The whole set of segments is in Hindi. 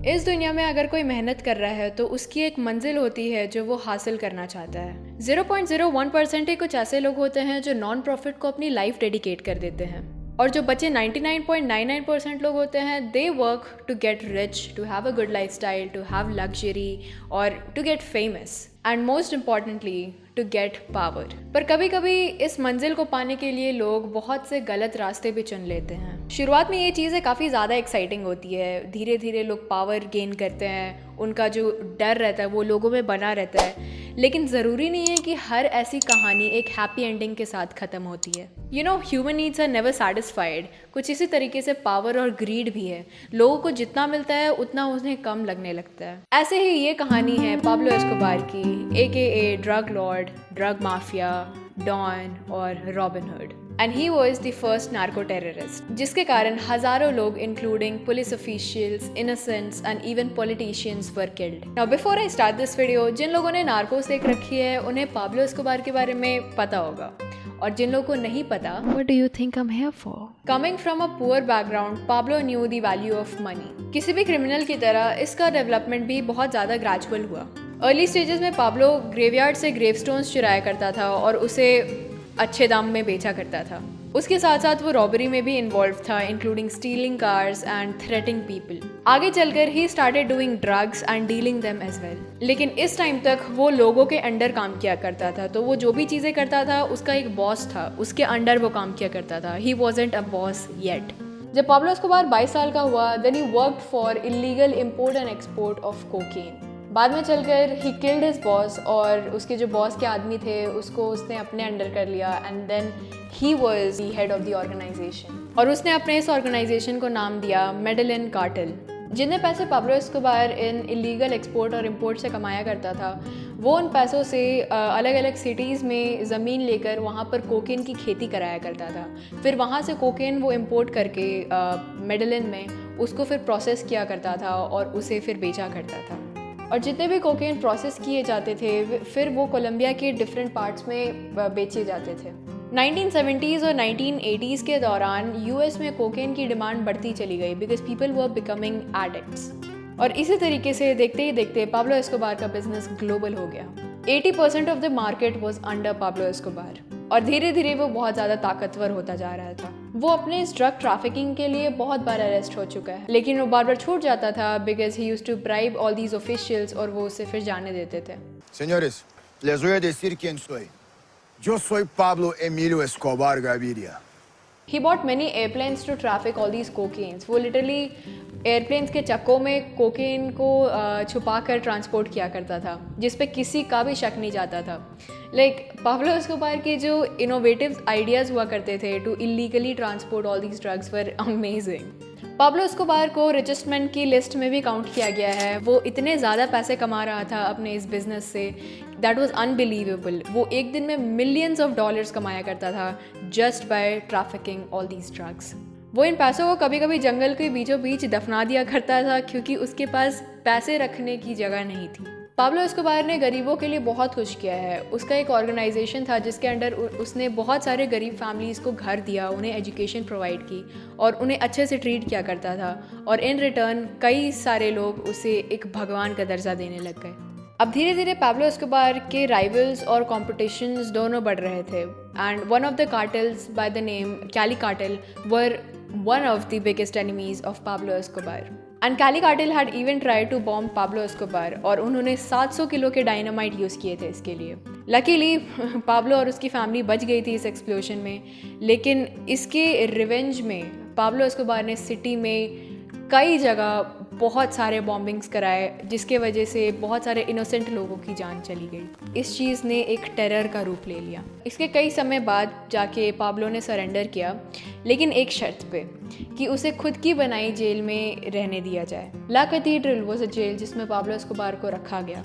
इस दुनिया में अगर कोई मेहनत कर रहा है तो उसकी एक मंजिल होती है जो वो हासिल करना चाहता है। 0.01% ही कुछ ऐसे लोग होते हैं जो नॉन प्रॉफिट को अपनी लाइफ डेडिकेट कर देते हैं, और जो बचे 99.99% लोग होते हैं they work to get rich, to have a good lifestyle, to have luxury और to get famous and most importantly to get power. पर कभी कभी इस मंजिल को पाने के लिए लोग बहुत से गलत रास्ते भी चुन लेते हैं। शुरुआत में ये चीज़ें काफ़ी ज़्यादा एक्साइटिंग होती है, धीरे धीरे लोग पावर गेन करते हैं, उनका जो डर रहता है वो लोगों में बना रहता है। लेकिन ज़रूरी नहीं है कि हर ऐसी कहानी एक हैप्पी एंडिंग के साथ ख़त्म होती है। Human needs are never satisfied. कुछ इसी तरीके से पावर और ग्रीड भी है, लोगों को जितना मिलता है उतना उन्हें कम लगने लगता है। ऐसे ही ये कहानी है पाब्लो एस्कोबार की, AKA drug lord, drug mafia, don और Robin Hood. And he was the first narco terrorist, जिसके कारण हजारों लोग including police officials, innocents and even politicians were killed. Now before I start this video, जिन लोगों ने नार्कोस देख रखी है उन्हें पाब्लो एस्कोबार के बारे में पता होगा, और जिन लोगों को नहीं पता, What do you think I'm here for? Coming from a poor background, Pablo knew the value of money. किसी भी क्रिमिनल की तरह इसका डेवलपमेंट भी बहुत ज़्यादा ग्रेजुअल हुआ। अर्ली स्टेजेस में पाब्लो ग्रेवयार्ड से ग्रेवस्टोन्स चुराया करता था और उसे अच्छे दाम में बेचा करता था। उसके साथ साथ वो रॉबरी में भी इन्वॉल्व था, including stealing cars and threatening people. आगे चलकर ही started doing drugs and dealing them as well. लेकिन इस टाइम तक वो लोगों के अंडर काम किया करता था, तो वो जो भी चीज़ें करता था उसका एक बॉस था, उसके अंडर वो काम किया करता था। He wasn't a boss yet. जब पाब्लो एस्कोबार 22 साल का हुआ, then he worked for illegal import and export of cocaine. बाद में चलकर ही किल्ड हिज बॉस, और उसके जो बॉस के आदमी थे उसको उसने अपने अंडर कर लिया, and then he was the head of the organisation. और उसने अपने इस ऑर्गेनाइजेशन को नाम दिया मेडेलिन कार्टेल। जितने पैसे पाब्लो एस्कोबार इन इलीगल एक्सपोर्ट और इम्पोर्ट से कमाया करता था, वो उन पैसों से अलग अलग सिटीज़ में ज़मीन लेकर वहाँ पर कोकेन की खेती कराया करता था। फिर वहाँ से कोकेन वो इम्पोर्ट करके मेडेलिन में उसको फिर प्रोसेस किया करता था और उसे फिर बेचा करता था। और जितने भी कोकेन प्रोसेस किए जाते थे फिर वो कोलंबिया के डिफरेंट पार्ट्स में बेचे जाते थे। 1970s और 1980s के दौरान यूएस में कोकेन की डिमांड बढ़ती चली गई because people were becoming addicts. और इसी तरीके से देखते ही देखते पाब्लो एस्कोबार का बिजनेस ग्लोबल हो गया। 80% of the market was under Pablo Escobar, और धीरे धीरे वो बहुत ज़्यादा ताकतवर होता जा रहा था। वो अपने इस ड्रग ट्रैफिकिंग के लिए बहुत बार अरेस्ट हो चुका है, लेकिन वो बार बार छूट जाता था because he used to bribe all these officials, और वो उसे फिर जाने देते थे। Señores, les voy a decir quién soy. Yo soy Pablo Emilio Escobar Gaviria. He bought many airplanes to traffic all these cocaines. वो लिटरली एयरप्लेन्स के चक्कों में कोकेन को छुपा कर ट्रांसपोर्ट किया करता था, जिस पे किसी का भी शक नहीं जाता था। पाब्लो एस्कोबार के जो इनोवेटिव आइडियाज़ हुआ करते थे to illegally transport all these drugs were amazing. Pablo Escobar को रिचेस्ट मैन की लिस्ट में भी काउंट किया गया है। वो इतने ज़्यादा पैसे कमा रहा था अपने इस बिज़नेस से, दैट वाज अनबिलीवेबल। वो एक दिन में मिलियंस ऑफ डॉलर्स कमाया करता था just by trafficking all these drugs. वो इन पैसों को कभी कभी जंगल के बीचों बीच दफना दिया करता था क्योंकि उसके पास पैसे रखने की जगह नहीं थी। पाब्लो एस्कोबार ने गरीबों के लिए बहुत कुछ किया है। उसका एक ऑर्गेनाइजेशन था जिसके अंडर उसने बहुत सारे गरीब फैमिलीज़ को घर दिया, उन्हें एजुकेशन प्रोवाइड की और उन्हें अच्छे से ट्रीट किया करता था, और इन रिटर्न कई सारे लोग उसे एक भगवान का दर्जा देने लग गए। अब धीरे धीरे पाब्लो एस्कोबार के राइवल्स और कॉम्पिटिशन्स दोनों बढ़ रहे थे, and one of the cartels by the name Cali cartel were one of the biggest enemies of Pablo Escobar. And Cali Cartel had even tried to bomb Pablo Escobar, और उन्होंने 700 किलो के डायनामाइट यूज़ किए थे इसके लिए। लकीली पाब्लो और उसकी फैमिली बच गई थी इस एक्सप्लोजन में, लेकिन इसके रिवेंज में पाब्लो एस्कोबार ने सिटी में कई जगह बहुत सारे बॉम्बिंग्स कराए, जिसके वजह से बहुत सारे इनोसेंट लोगों की जान चली गई। इस चीज़ ने एक टेरर का रूप ले लिया। इसके कई समय बाद जाके पाब्लो ने सरेंडर किया, लेकिन एक शर्त पे कि उसे खुद की बनाई जेल में रहने दिया जाए। ला कैथीड्रल वॉज अ जेल जिसमें पाब्लो एस्कोबार को रखा गया।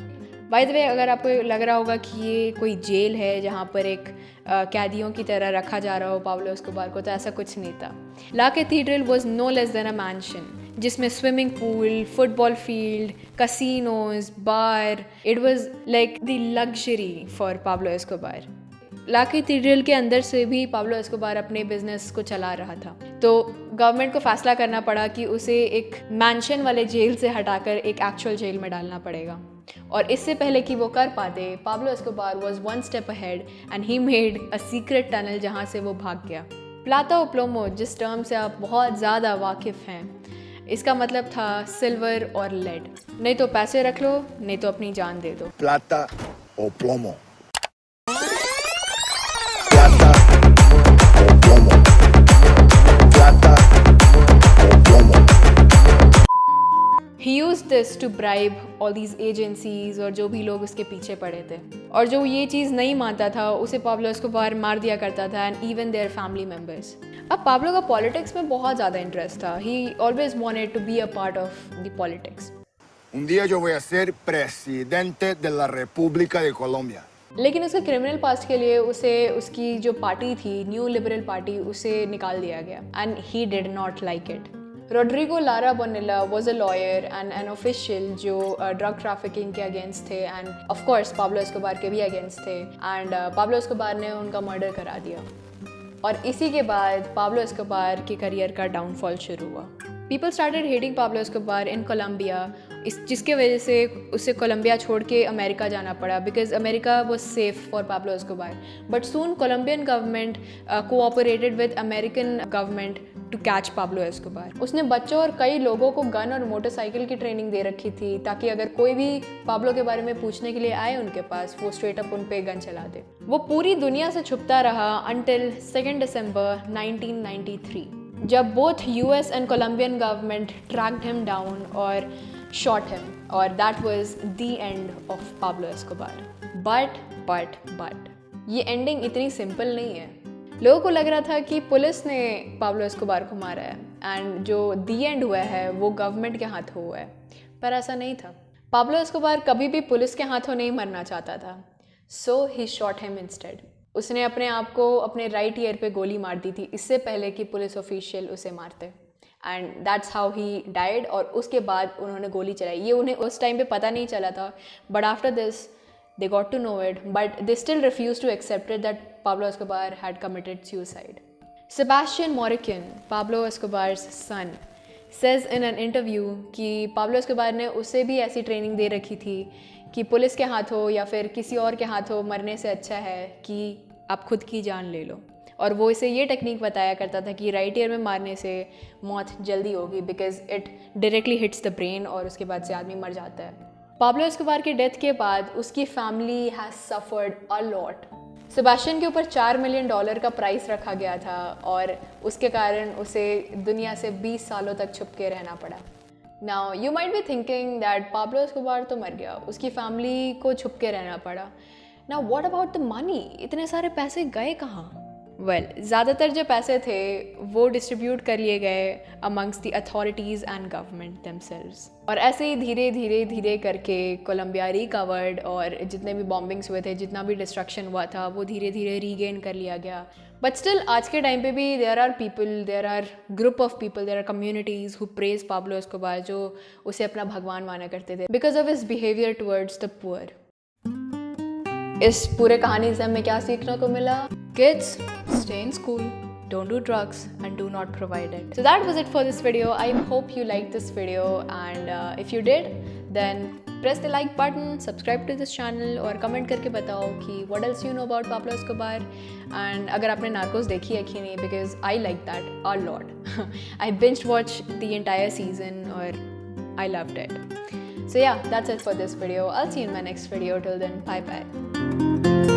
बाय द वे, अगर आपको लग रहा होगा कि ये कोई जेल है जहाँ पर एक कैदियों की तरह रखा जा रहा हो पाब्लो एस्कोबार को, तो ऐसा कुछ नहीं था। La Cathedral was no less than a mansion, जिसमें swimming pool, football field, casinos, bar, it was like the luxury for Pablo Escobar. La Cathedral के अंदर से भी पाब्लो एस्कोबार अपने बिजनेस को चला रहा था। तो गवर्नमेंट को फैसला करना पड़ा कि उसे एक मैंशन वाले जेल से हटाकर एक एक्चुअल जेल में डालना पड़ेगा। और इससे पहले कि वो कर पाते, Pablo Escobar was one step ahead and he made a secret tunnel जहाँ से वो भाग गया। प्लाता ओ प्लोमो, जिस टर्म से आप बहुत ज़्यादा वाकिफ़ हैं, इसका मतलब था सिल्वर और लेड। नहीं तो पैसे रख लो, नहीं तो अपनी जान दे दो। Plata o plomo. Plata o plomo. Plata o plomo. He used this to bribe all these agencies और जो भी लोग उसके पीछे पड़े थे। और जो ये चीज़ नहीं मानता था उसे पाब्लो एस्कोबार मार दिया करता था, and even their family members. अब पाब्लो का पॉलिटिक्स में बहुत ज़्यादा इंटरेस्ट था। He always wanted to be a part of the politics. Un día yo voy a ser presidente de la República de Colombia. लेकिन उसके क्रिमिनल पास्ट के लिए उसे उसकी जो पार्टी थी, न्यू लिबरल पार्टी, उसे निकाल दिया गया, and he did not like it. Rodrigo Lara Bonilla was a lawyer and an official जो ड्रग ट्रैफिकिंग के अगेंस्ट थे, and of course Pablo Escobar के भी अगेंस्ट थे, एंड पाब्लो एस्कोबार ने उनका मर्डर करा दिया। और इसी के बाद पाब्लो एस्कोबार के करियर का डाउनफॉल शुरू हुआ। People started hating Pablo Escobar in Colombia, जिसके वजह से उसे कोलंबिया छोड़ के अमेरिका जाना पड़ा, because America was safe for Pablo Escobar. But soon Colombian government cooperated with American government to catch Pablo Escobar. उसने बच्चों और कई लोगों को गन और मोटरसाइकिल की ट्रेनिंग दे रखी थी, ताकि अगर कोई भी पाब्लो के बारे में पूछने के लिए आए उनके पास, वो स्ट्रेट अप उन पे गन चला दे। वो पूरी दुनिया से छुपता रहा अंटिल 2 दिसंबर 1993, जब both US and Colombian government tracked him down और shot him, और that was the end of Pablo Escobar. But ये एंडिंग इतनी सिंपल नहीं है। लोगों को लग रहा था कि पुलिस ने पाब्लो एस्कोबार को मारा है, एंड जो दी एंड हुआ है वो गवर्नमेंट के हाथों हुआ है, पर ऐसा नहीं था। पाब्लो एस्कोबार कभी भी पुलिस के हाथों नहीं मरना चाहता था, so he shot him instead. उसने अपने आप को अपने राइट ईयर पे गोली मार दी थी, इससे पहले कि पुलिस ऑफिशियल उसे मारते, and that's how he died. और उसके बाद उन्होंने गोली चलाई। ये उन्हें उस टाइम पे पता नहीं चला था, but after this they got to know it, but they still refuse to accept it that Pablo Escobar had committed suicide. Sebastian Marroquin, Pablo Escobar's son, says in an interview कि पाब्लो एस्कोबार ने उसे भी ऐसी ट्रेनिंग दे रखी थी कि पुलिस के हाथों या फिर किसी और के हाथों मरने से अच्छा है कि आप खुद की जान ले लो। और वो इसे ये टेक्निक बताया करता था कि राइट ईयर में मारने से मौत जल्दी होगी, because it directly hits the brain और उसके बाद से आदमी मर जाता है। पाब्लो एस्कोबार की डेथ के बाद उसकी family has suffered a lot. Sebastian के ऊपर $4 मिलियन का प्राइस रखा गया था, और उसके कारण उसे दुनिया से 20 सालों तक छुप के रहना पड़ा। Now you might be thinking that Pablo Escobar तो मर गया, उसकी फैमिली को छुप के रहना पड़ा। Now what about the money? इतने सारे पैसे गए कहाँ? वेल, ज़्यादातर जो पैसे थे वो डिस्ट्रीब्यूट कर लिए गए amongst the authorities and government themselves. और ऐसे ही धीरे धीरे करके कोलंबिया रिकवर्ड, और जितने भी बॉम्बिंग्स हुए थे, जितना भी डिस्ट्रक्शन हुआ था, वो धीरे धीरे रीगेन कर लिया गया। बट स्टिल आज के टाइम पे भी there are group of people, there are communities who praise Pablo Escobar, जो उसे अपना भगवान माना करते थे because of his behaviour towards the poor. इस पूरे कहानी से हमें क्या सीखने को मिला? Kids, stay in school, don't do drugs, and do not provide it. So that was it for this video. I hope you liked this video, and if you did, then press the like button, subscribe to this channel, और comment करके बताओ कि what else you know about Pablo Escobar, and अगर आपने नार्कोस देखी है कि नहीं, because I like that a lot. I binge watched the entire season, और I loved it. So yeah, that's it for this video. I'll see you in my next video. Till then, bye bye.